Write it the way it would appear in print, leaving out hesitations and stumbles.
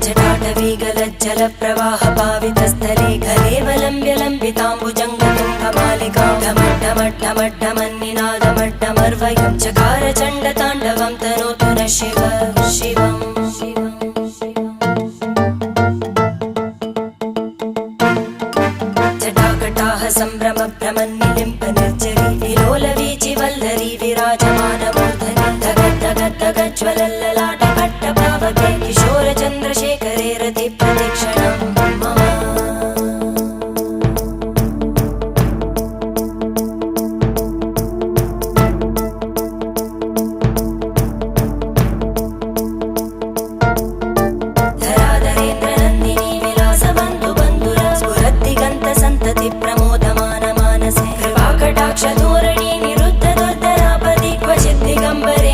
जटाटवीगलज्जल प्रवाह पावितस्थले कलेवलम्ब्य लम्बिताम्बुजङ्गतुङ्गमालिकां ढमड्ढमड्ढमड्ढमन्निनादमड्ढमर्वयं चकार चण्डताण्डवं तनोतु नः शिव शिवम् जटाकटाः सम्भ्रम भ्रमन्निलिम्ब निर्जरी विलोलवीचि वल्लरी विराजमानमूर्धनि धगद्धगद्धगज्ज्वलल्ललाटकट्टपावके किशोरचन्द्रशेखरे रति प्रदक्षिणं मम धराधरेन्द्रनन्दिनी विलासबन्धु बन्धुर स्फुरद्दिगन्त सन्तति प्रमोदमान मानसे कृपाकटाक्षधोरणी निरुद्ध दुर्धरापदि क्वचित् दिगम्बरे